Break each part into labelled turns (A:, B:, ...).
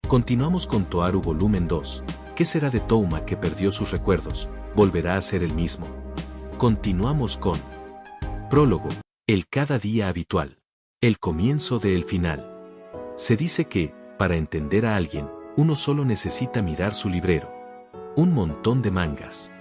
A: Continuamos con Toaru volumen 2. ¿Qué será de Touma que perdió sus recuerdos? ¿Volverá a ser el mismo? Continuamos con prólogo. El cada día habitual. El comienzo de el final. Se dice que, para entender a alguien, uno solo necesita mirar su librero. Un montón de mangas.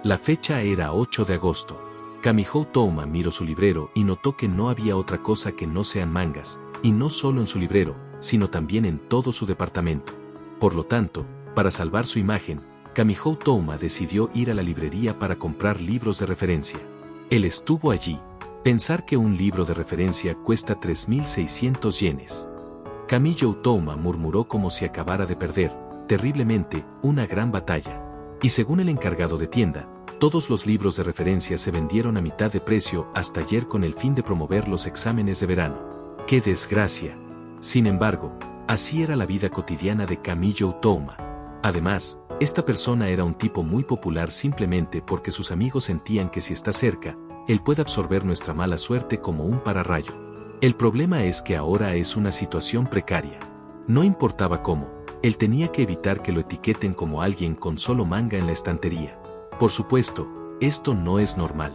A: La fecha era 8 de agosto. Kamihou Touma miró su librero y notó que no había otra cosa que no sean mangas, y no solo en su librero, sino también en todo su departamento. Por lo tanto, para salvar su imagen, Kamihou Touma decidió ir a la librería para comprar libros de referencia. Él estuvo allí. Pensar que un libro de referencia cuesta 3.600 yenes. Kamihou Touma murmuró como si acabara de perder, terriblemente, una gran batalla. Y según el encargado de tienda, todos los libros de referencia se vendieron a mitad de precio hasta ayer con el fin de promover los exámenes de verano. ¡Qué desgracia! Sin embargo, así era la vida cotidiana de Kamihou Touma. Además, esta persona era un tipo muy popular simplemente porque sus amigos sentían que si está cerca, él puede absorber nuestra mala suerte como un pararrayo. El problema es que ahora es una situación precaria. No importaba cómo, él tenía que evitar que lo etiqueten como alguien con solo manga en la estantería. Por supuesto, esto no es normal.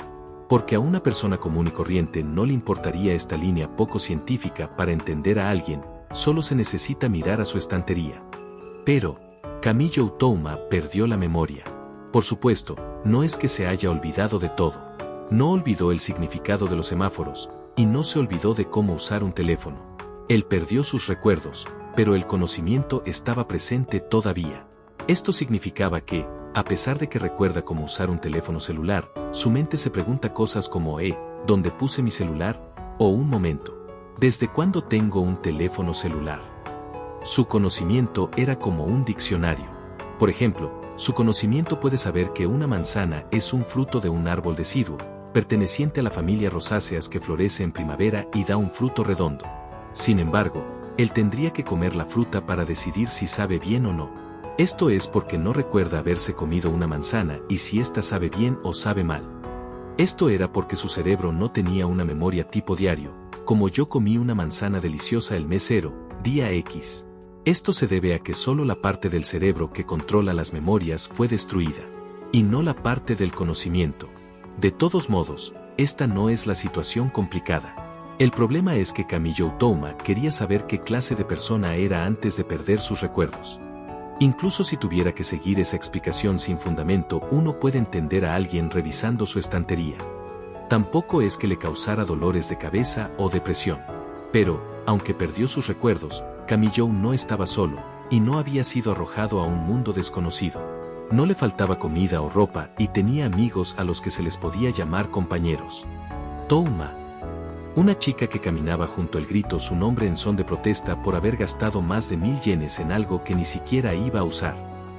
A: Porque a una persona común y corriente no le importaría esta línea poco científica para entender a alguien, solo se necesita mirar a su estantería. Pero, Kamihou Touma perdió la memoria. Por supuesto, no es que se haya olvidado de todo. No olvidó el significado de los semáforos, y no se olvidó de cómo usar un teléfono. Él perdió sus recuerdos, pero el conocimiento estaba presente todavía. Esto significaba que, a pesar de que recuerda cómo usar un teléfono celular, su mente se pregunta cosas como ¿dónde puse mi celular? O un momento. ¿Desde cuándo tengo un teléfono celular? Su conocimiento era como un diccionario. Por ejemplo, su conocimiento puede saber que una manzana es un fruto de un árbol deciduo, perteneciente a la familia rosáceas que florece en primavera y da un fruto redondo. Sin embargo, él tendría que comer la fruta para decidir si sabe bien o no. Esto es porque no recuerda haberse comido una manzana y si ésta sabe bien o sabe mal. Esto era porque su cerebro no tenía una memoria tipo diario, como yo comí una manzana deliciosa el mes 0, día X. Esto se debe a que solo la parte del cerebro que controla las memorias fue destruida, y no la parte del conocimiento. De todos modos, esta no es la situación complicada. El problema es que Kamihou Touma quería saber qué clase de persona era antes de perder sus recuerdos. Incluso si tuviera que seguir esa explicación sin fundamento, uno puede entender a alguien revisando su estantería. Tampoco es que le causara dolores de cabeza o depresión. Pero, aunque perdió sus recuerdos, Kamihou no estaba solo, y no había sido arrojado a un mundo desconocido. No le faltaba comida o ropa y tenía amigos a los que se les podía llamar compañeros. Touma. Una chica que caminaba junto al gritó su nombre en son de protesta por haber gastado más de 1.000 yenes en algo que ni siquiera iba a usar.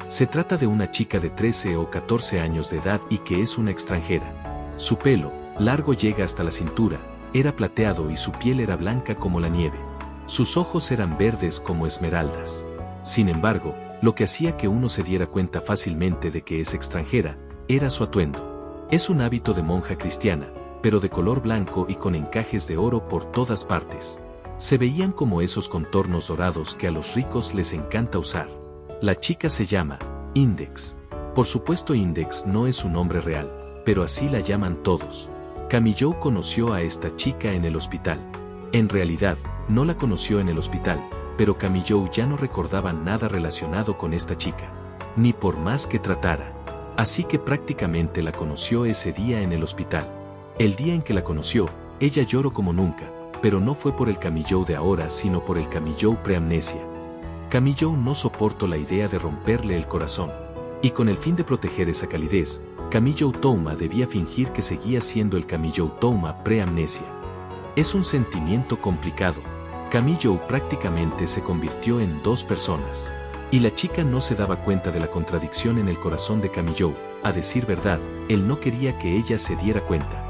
A: Se trata de una chica de 13 o 14 años de edad y que es una extranjera. Su pelo, largo llega hasta la cintura, era plateado y su piel era blanca como la nieve. Sus ojos eran verdes como esmeraldas. Sin embargo, lo que hacía que uno se diera cuenta fácilmente de que es extranjera, era su atuendo. Es un hábito de monja cristiana, pero de color blanco y con encajes de oro por todas partes. Se veían como esos contornos dorados que a los ricos les encanta usar. La chica se llama Index. Por supuesto Index no es su nombre real, pero así la llaman todos. Kamihou conoció a esta chica en el hospital. En realidad, no la conoció en el hospital, pero Kamihou ya no recordaba nada relacionado con esta chica, ni por más que tratara. Así que prácticamente la conoció ese día en el hospital. El día en que la conoció, ella lloró como nunca, pero no fue por el Kamihou de ahora sino por el Kamihou preamnesia. Kamihou no soportó la idea de romperle el corazón. Y con el fin de proteger esa calidez, Kamihou Touma debía fingir que seguía siendo el Kamihou Touma preamnesia. Es un sentimiento complicado. Kamihou prácticamente se convirtió en dos personas. Y la chica no se daba cuenta de la contradicción en el corazón de Kamihou. A decir verdad, él no quería que ella se diera cuenta.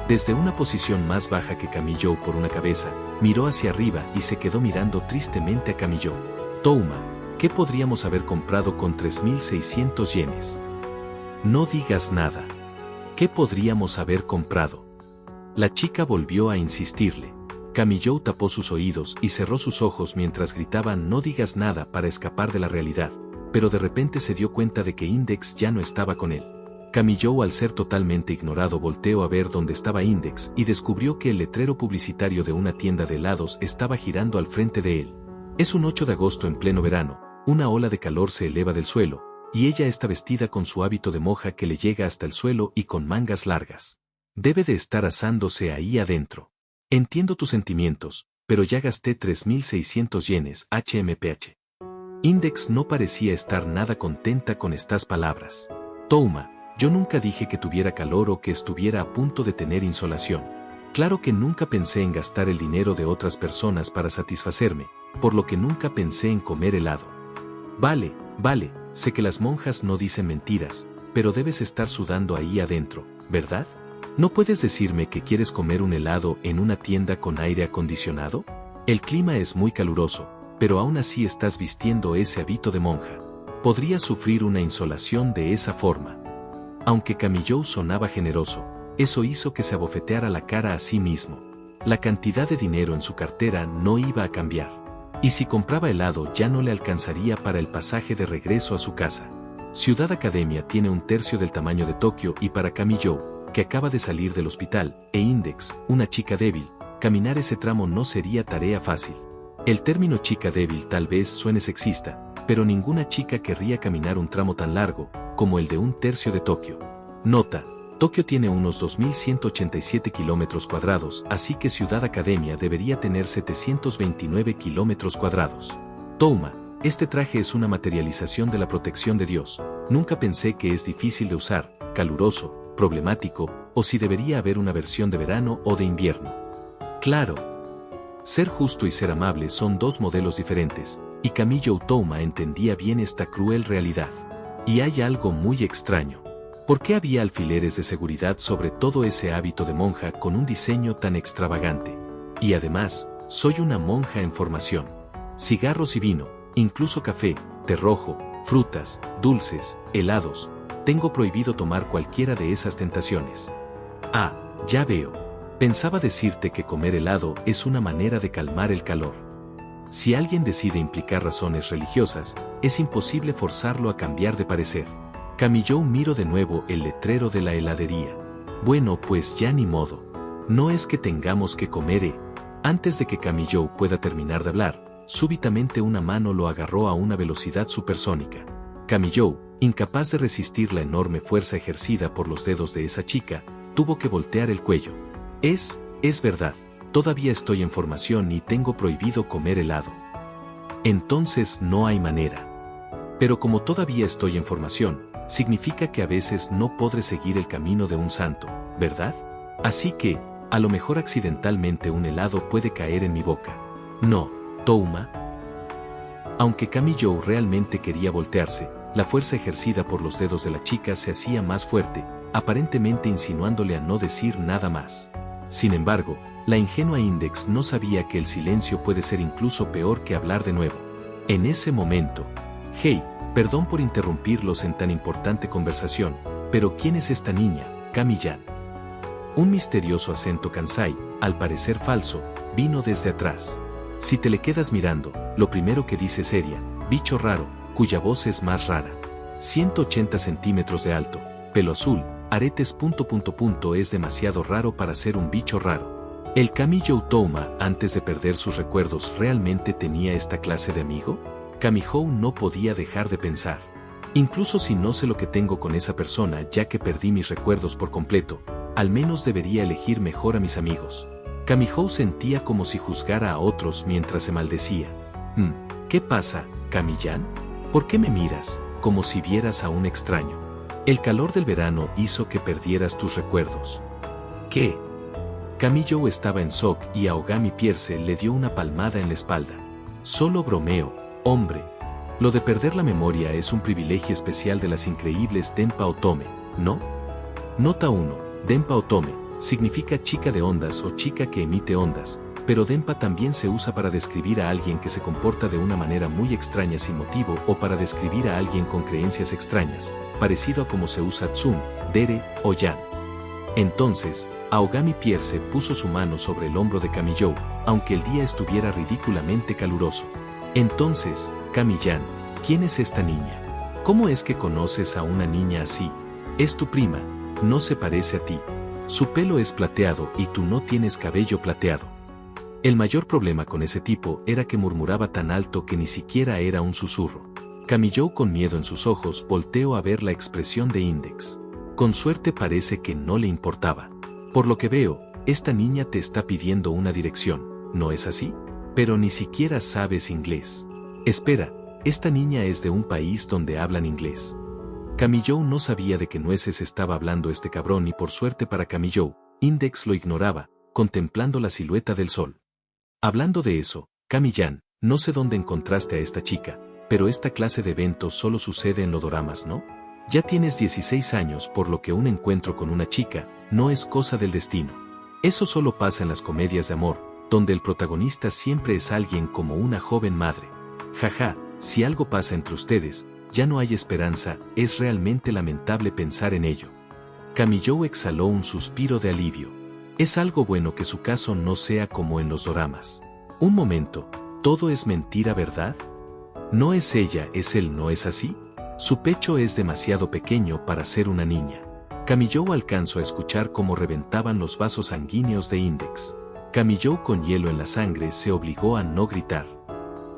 A: Desde una posición más baja que Kamihou por una cabeza, miró hacia arriba y se quedó mirando tristemente a Kamihou. Touma, ¿qué podríamos haber comprado con 3.600 yenes? No digas nada. ¿Qué podríamos haber comprado? La chica volvió a insistirle. Kamijou tapó sus oídos y cerró sus ojos mientras gritaba "no digas nada" para escapar de la realidad, pero de repente se dio cuenta de que Index ya no estaba con él. Kamijou, al ser totalmente ignorado, volteó a ver dónde estaba Index y descubrió que el letrero publicitario de una tienda de helados estaba girando al frente de él. Es un 8 de agosto en pleno verano, una ola de calor se eleva del suelo, y ella está vestida con su hábito de monja que le llega hasta el suelo y con mangas largas. Debe de estar asándose ahí adentro. Entiendo tus sentimientos, pero ya gasté 3.600 yenes HMPH. Index no parecía estar nada contenta con estas palabras. Touma, yo nunca dije que tuviera calor o que estuviera a punto de tener insolación. Claro que nunca pensé en gastar el dinero de otras personas para satisfacerme, por lo que nunca pensé en comer helado. Vale, sé que las monjas no dicen mentiras, pero debes estar sudando ahí adentro, ¿verdad? ¿No puedes decirme que quieres comer un helado en una tienda con aire acondicionado? El clima es muy caluroso, pero aún así estás vistiendo ese hábito de monja. Podrías sufrir una insolación de esa forma. Aunque Kamijou sonaba generoso, eso hizo que se abofeteara la cara a sí mismo. La cantidad de dinero en su cartera no iba a cambiar. Y si compraba helado ya no le alcanzaría para el pasaje de regreso a su casa. Ciudad Academia tiene un tercio del tamaño de Tokio y para Kamijou, que acaba de salir del hospital, e Index, una chica débil, caminar ese tramo no sería tarea fácil. El término chica débil tal vez suene sexista, pero ninguna chica querría caminar un tramo tan largo, como el de un tercio de Tokio. Nota: Tokio tiene unos 2.187 kilómetros cuadrados, así que Ciudad Academia debería tener 729 kilómetros cuadrados. Touma, este traje es una materialización de la protección de Dios. Nunca pensé que es difícil de usar, caluroso, problemático, o si debería haber una versión de verano o de invierno. Claro. Ser justo y ser amable son dos modelos diferentes, y Kamijou Touma entendía bien esta cruel realidad. Y hay algo muy extraño. ¿Por qué había alfileres de seguridad sobre todo ese hábito de monja con un diseño tan extravagante? Y además, soy una monja en formación. Cigarros y vino, incluso café, té rojo, frutas, dulces, helados. Tengo prohibido tomar cualquiera de esas tentaciones. Ah, ya veo. Pensaba decirte que comer helado es una manera de calmar el calor. Si alguien decide implicar razones religiosas, es imposible forzarlo a cambiar de parecer. Kamijou miró de nuevo el letrero de la heladería. Bueno, pues ya ni modo. No es que tengamos que comer. Antes de que Kamijou pueda terminar de hablar, súbitamente una mano lo agarró a una velocidad supersónica. Kamijou, incapaz de resistir la enorme fuerza ejercida por los dedos de esa chica, tuvo que voltear el cuello. Es verdad, todavía estoy en formación y tengo prohibido comer helado. Entonces no hay manera. Pero como todavía estoy en formación, significa que a veces no podré seguir el camino de un santo, ¿verdad? Así que, a lo mejor accidentalmente un helado puede caer en mi boca. No, Touma. Aunque Kamijou realmente quería voltearse, la fuerza ejercida por los dedos de la chica se hacía más fuerte, aparentemente insinuándole a no decir nada más. Sin embargo, la ingenua Index no sabía que el silencio puede ser incluso peor que hablar de nuevo. En ese momento, hey, perdón por interrumpirlos en tan importante conversación, pero ¿quién es esta niña, Kami-yan? Un misterioso acento Kansai, al parecer falso, vino desde atrás. Si te le quedas mirando, lo primero que dice sería, bicho raro, cuya voz es más rara. 180 centímetros de alto, pelo azul, aretes... es demasiado raro para ser un bicho raro. ¿El Kamijou Touma, antes de perder sus recuerdos, realmente tenía esta clase de amigo? Kamijou no podía dejar de pensar. Incluso si no sé lo que tengo con esa persona ya que perdí mis recuerdos por completo, al menos debería elegir mejor a mis amigos. Kamijou sentía como si juzgara a otros mientras se maldecía. ¿Qué pasa, Kami-yan? ¿Por qué me miras, como si vieras a un extraño? El calor del verano hizo que perdieras tus recuerdos. ¿Qué? Kamijou estaba en shock y Aogami Pierce le dio una palmada en la espalda. Solo bromeo, hombre. Lo de perder la memoria es un privilegio especial de las increíbles Denpa Otome, ¿no? Nota 1. Denpa Otome significa chica de ondas o chica que emite ondas, pero Denpa también se usa para describir a alguien que se comporta de una manera muy extraña sin motivo o para describir a alguien con creencias extrañas, parecido a como se usa Tsun, Dere o Yan. Entonces, Aogami Pierce puso su mano sobre el hombro de Kamiyou, aunque el día estuviera ridículamente caluroso. Entonces, Kami-yan, ¿quién es esta niña? ¿Cómo es que conoces a una niña así? Es tu prima, no se parece a ti. Su pelo es plateado y tú no tienes cabello plateado. El mayor problema con ese tipo era que murmuraba tan alto que ni siquiera era un susurro. Kamiyou, con miedo en sus ojos, volteó a ver la expresión de Index. Con suerte parece que no le importaba. Por lo que veo, esta niña te está pidiendo una dirección, ¿no es así? Pero ni siquiera sabes inglés. Espera, esta niña es de un país donde hablan inglés. Kamiyou no sabía de qué nueces estaba hablando este cabrón y por suerte para Kamiyou, Index lo ignoraba, contemplando la silueta del sol. Hablando de eso, Kami-yan, no sé dónde encontraste a esta chica, pero esta clase de eventos solo sucede en los doramas, ¿no? Ya tienes 16 años, por lo que un encuentro con una chica no es cosa del destino. Eso solo pasa en las comedias de amor, donde el protagonista siempre es alguien como una joven madre. Jaja, si algo pasa entre ustedes, ya no hay esperanza, es realmente lamentable pensar en ello. Kamiyou exhaló un suspiro de alivio. Es algo bueno que su caso no sea como en los doramas. Un momento, ¿todo es mentira, verdad? No es ella, es él, ¿no es así? Su pecho es demasiado pequeño para ser una niña. Kamiyou alcanzó a escuchar cómo reventaban los vasos sanguíneos de Index. Kamiyou, con hielo en la sangre, se obligó a no gritar.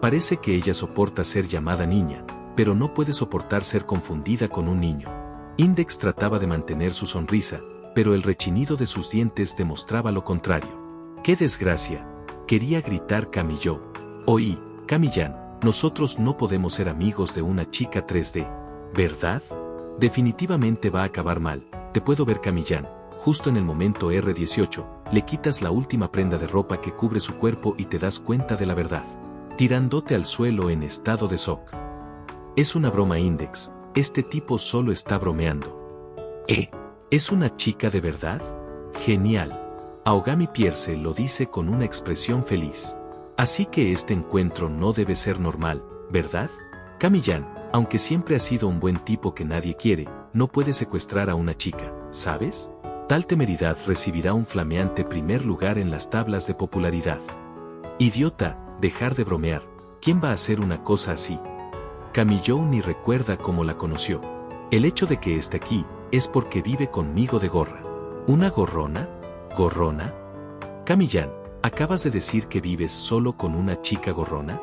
A: Parece que ella soporta ser llamada niña, pero no puede soportar ser confundida con un niño. Index trataba de mantener su sonrisa, pero el rechinido de sus dientes demostraba lo contrario. ¡Qué desgracia! Quería gritar Kamiyou. Oí, Kami-yan, nosotros no podemos ser amigos de una chica 3D, ¿verdad? Definitivamente va a acabar mal. Te puedo ver, Kami-yan. Justo en el momento R18, le quitas la última prenda de ropa que cubre su cuerpo y te das cuenta de la verdad. Tirándote al suelo en estado de shock. Es una broma, Index. Este tipo solo está bromeando. ¿Es una chica de verdad? Genial. Aogami Pierce lo dice con una expresión feliz. Así que este encuentro no debe ser normal, ¿verdad? Kami-yan, aunque siempre ha sido un buen tipo que nadie quiere, no puede secuestrar a una chica, ¿sabes? Tal temeridad recibirá un flameante primer lugar en las tablas de popularidad. Idiota, dejar de bromear. ¿Quién va a hacer una cosa así? Kamiyou ni recuerda cómo la conoció. El hecho de que esté aquí es porque vive conmigo de gorra. ¿Una gorrona? ¿Gorrona? Kami-yan, ¿acabas de decir que vives solo con una chica gorrona?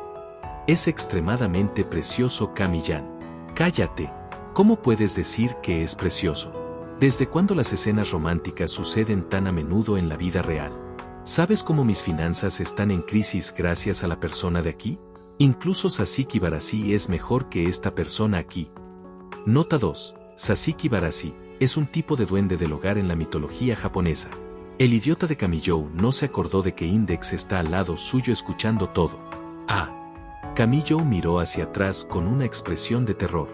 A: Es extremadamente precioso, Kami-yan. Cállate. ¿Cómo puedes decir que es precioso? ¿Desde cuándo las escenas románticas suceden tan a menudo en la vida real? ¿Sabes cómo mis finanzas están en crisis gracias a la persona de aquí? Incluso Sasaki Barashi es mejor que esta persona aquí. Nota 2. Sasaki Barashi es un tipo de duende del hogar en la mitología japonesa. El idiota de Kamiyou no se acordó de que Index está al lado suyo escuchando todo. Kamiyou miró hacia atrás con una expresión de terror.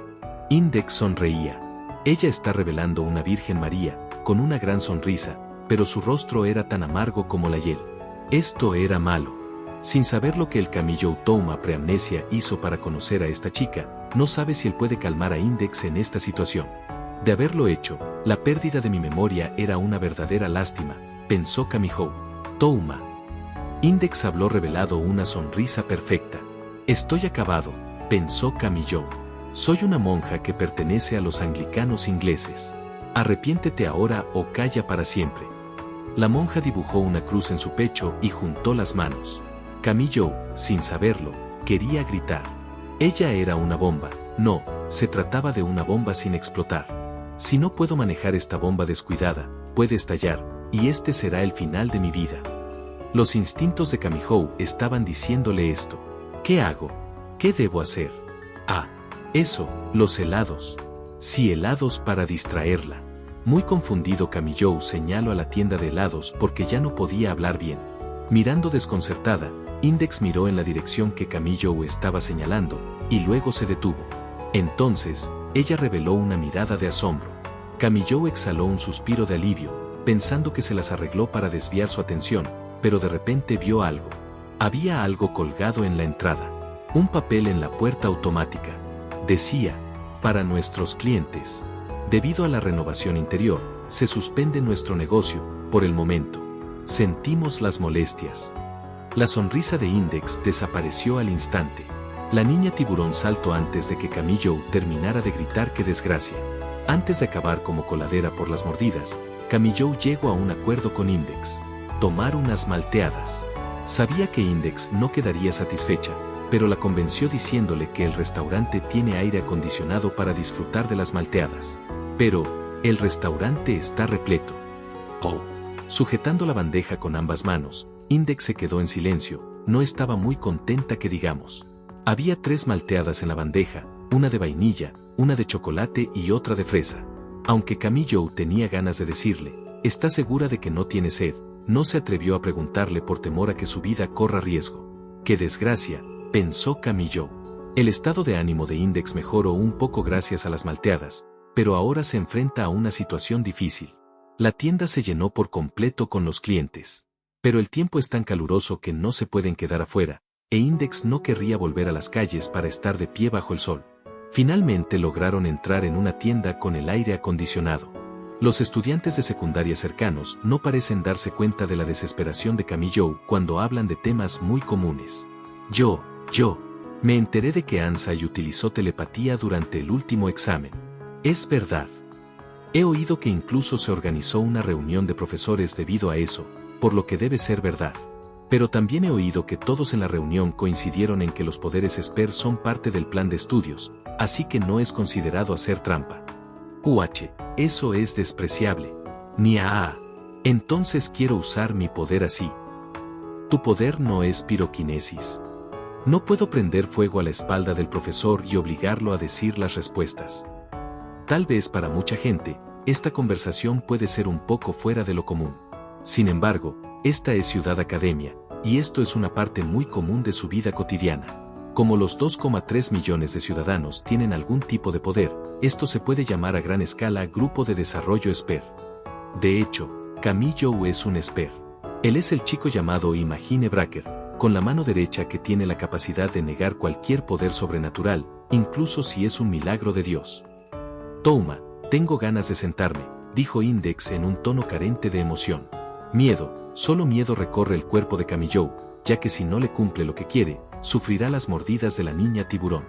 A: Index sonreía. Ella está revelando una Virgen María, con una gran sonrisa, pero su rostro era tan amargo como la hiel. Esto era malo. Sin saber lo que el Kamiyou Touma preamnesia hizo para conocer a esta chica, no sabe si él puede calmar a Index en esta situación. De haberlo hecho, la pérdida de mi memoria era una verdadera lástima, pensó Kamiyou Touma. Index habló revelado una sonrisa perfecta. Estoy acabado, pensó Kamiyou. Soy una monja que pertenece a los anglicanos ingleses. Arrepiéntete ahora o calla para siempre. La monja dibujó una cruz en su pecho y juntó las manos. Kamiyou, sin saberlo, quería gritar. Ella era una bomba. No, se trataba de una bomba sin explotar. Si no puedo manejar esta bomba descuidada, puede estallar, y este será el final de mi vida. Los instintos de Kamiyou estaban diciéndole esto. ¿Qué hago? ¿Qué debo hacer? Eso, los helados. Sí, helados para distraerla. Muy confundido, Kamiyou señaló a la tienda de helados porque ya no podía hablar bien. Mirando desconcertada, Index miró en la dirección que Kamiyou estaba señalando, y luego se detuvo. Entonces, ella reveló una mirada de asombro. Kamiyou exhaló un suspiro de alivio, pensando que se las arregló para desviar su atención, pero de repente vio algo. Había algo colgado en la entrada. Un papel en la puerta automática. Decía, para nuestros clientes. Debido a la renovación interior, Se suspende nuestro negocio, por el momento. Sentimos las molestias. La sonrisa de Index desapareció al instante. La niña tiburón saltó antes de que Camille terminara de gritar ¡qué desgracia! Antes de acabar como coladera por las mordidas, Camille llegó a un acuerdo con Index. Tomar unas malteadas. Sabía que Index no quedaría satisfecha, pero la convenció diciéndole que el restaurante tiene aire acondicionado para disfrutar de las malteadas. Pero, el restaurante está repleto. Oh. Sujetando la bandeja con ambas manos, Index se quedó en silencio, no estaba muy contenta que digamos. Había 3 malteadas en la bandeja, una de vainilla, una de chocolate y otra de fresa. Aunque Camille tenía ganas de decirle, ¿está segura de que no tiene sed?, no se atrevió a preguntarle por temor a que su vida corra riesgo. ¡Qué desgracia!, pensó Camille. El estado de ánimo de Index mejoró un poco gracias a las malteadas, pero ahora se enfrenta a una situación difícil. La tienda se llenó por completo con los clientes. Pero el tiempo es tan caluroso que no se pueden quedar afuera, e Index no querría volver a las calles para estar de pie bajo el sol. Finalmente lograron entrar en una tienda con el aire acondicionado. Los estudiantes de secundaria cercanos no parecen darse cuenta de la desesperación de Camille cuando hablan de temas muy comunes. Me enteré de que Ansai utilizó telepatía durante el último examen. Es verdad. He oído que incluso se organizó una reunión de profesores debido a eso, por lo que debe ser verdad. Pero también he oído que todos en la reunión coincidieron en que los poderes Esper son parte del plan de estudios, así que no es considerado hacer trampa. Eso es despreciable. Entonces quiero usar mi poder así. Tu poder no es piroquinesis. No puedo prender fuego a la espalda del profesor y obligarlo a decir las respuestas. Tal vez para mucha gente, esta conversación puede ser un poco fuera de lo común. Sin embargo, esta es Ciudad Academia, y esto es una parte muy común de su vida cotidiana. Como los 2,3 millones de ciudadanos tienen algún tipo de poder, esto se puede llamar a gran escala Grupo de Desarrollo Esper. De hecho, Camille es un Esper. Él es el chico llamado Imagine Bracker, con la mano derecha que tiene la capacidad de negar cualquier poder sobrenatural, incluso si es un milagro de Dios. Touma, tengo ganas de sentarme, dijo Index en un tono carente de emoción. Miedo, solo miedo recorre el cuerpo de Camille, ya que si no le cumple lo que quiere, sufrirá las mordidas de la niña tiburón.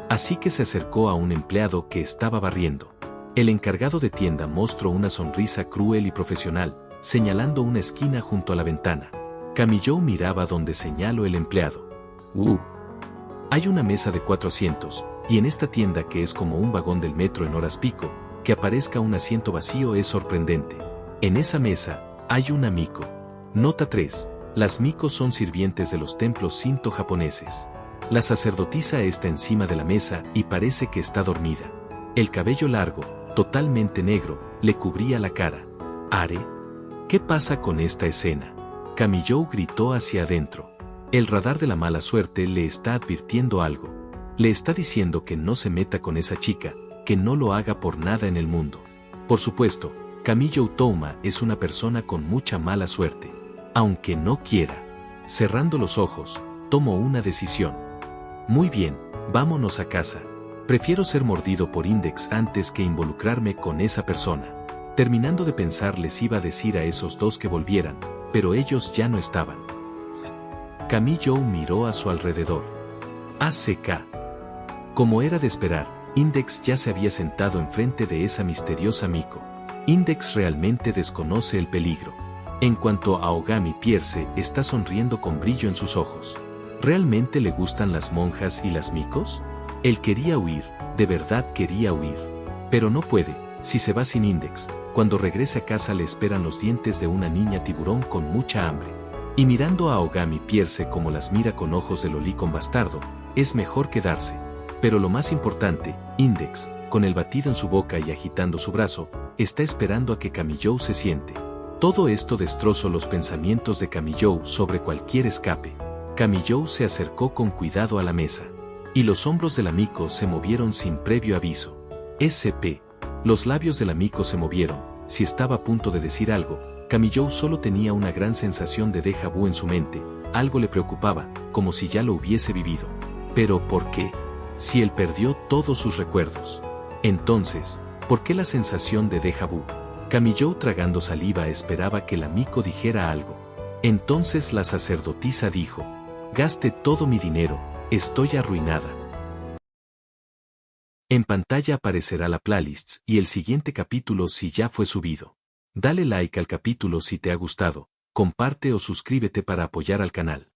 A: Así que se acercó a un empleado que estaba barriendo. El encargado de tienda mostró una sonrisa cruel y profesional, señalando una esquina junto a la ventana. Camille miraba donde señaló el empleado. Hay una mesa de 4 asientos, y en esta tienda que es como un vagón del metro en horas pico, que aparezca un asiento vacío es sorprendente. En esa mesa, hay una miko. Nota 3. Las mikos son sirvientes de los templos shinto japoneses. La sacerdotisa está encima de la mesa y parece que está dormida. El cabello largo, totalmente negro, le cubría la cara. ¿Are? ¿Qué pasa con esta escena? Camille gritó hacia adentro. El radar de la mala suerte le está advirtiendo algo. Le está diciendo que no se meta con esa chica, que no lo haga por nada en el mundo. Por supuesto, Camille Touma es una persona con mucha mala suerte. Aunque no quiera. Cerrando los ojos, tomó una decisión. Muy bien, vámonos a casa. Prefiero ser mordido por Index antes que involucrarme con esa persona. Terminando de pensar les iba a decir a esos dos que volvieran, pero ellos ya no estaban. Camille miró a su alrededor. ACK. Como era de esperar, Index ya se había sentado enfrente de esa misteriosa miko. Index realmente desconoce el peligro. En cuanto a Ogami Pierce, está sonriendo con brillo en sus ojos. ¿Realmente le gustan las monjas y las mikos? Él quería huir, de verdad quería huir. Pero no puede, si se va sin Index, cuando regrese a casa le esperan los dientes de una niña tiburón con mucha hambre. Y mirando a Ogami Pierce como las mira con ojos de lolicón bastardo, es mejor quedarse. Pero lo más importante, Index, con el batido en su boca y agitando su brazo, está esperando a que Camille se siente. Todo esto destrozó los pensamientos de Camille sobre cualquier escape. Camille se acercó con cuidado a la mesa. Y los hombros de la miko se movieron sin previo aviso. SP. Los labios de la miko se movieron. Si estaba a punto de decir algo, Camille solo tenía una gran sensación de déjà vu en su mente. Algo le preocupaba, como si ya lo hubiese vivido. ¿Pero por qué? Si él perdió todos sus recuerdos. Entonces, ¿por qué la sensación de déjà vu? Camillou tragando saliva esperaba que la Miko dijera algo. Entonces la sacerdotisa dijo, «Gaste todo mi dinero, estoy arruinada». En pantalla aparecerá la playlist y el siguiente capítulo si ya fue subido. Dale like al capítulo si te ha gustado, comparte o suscríbete para apoyar al canal.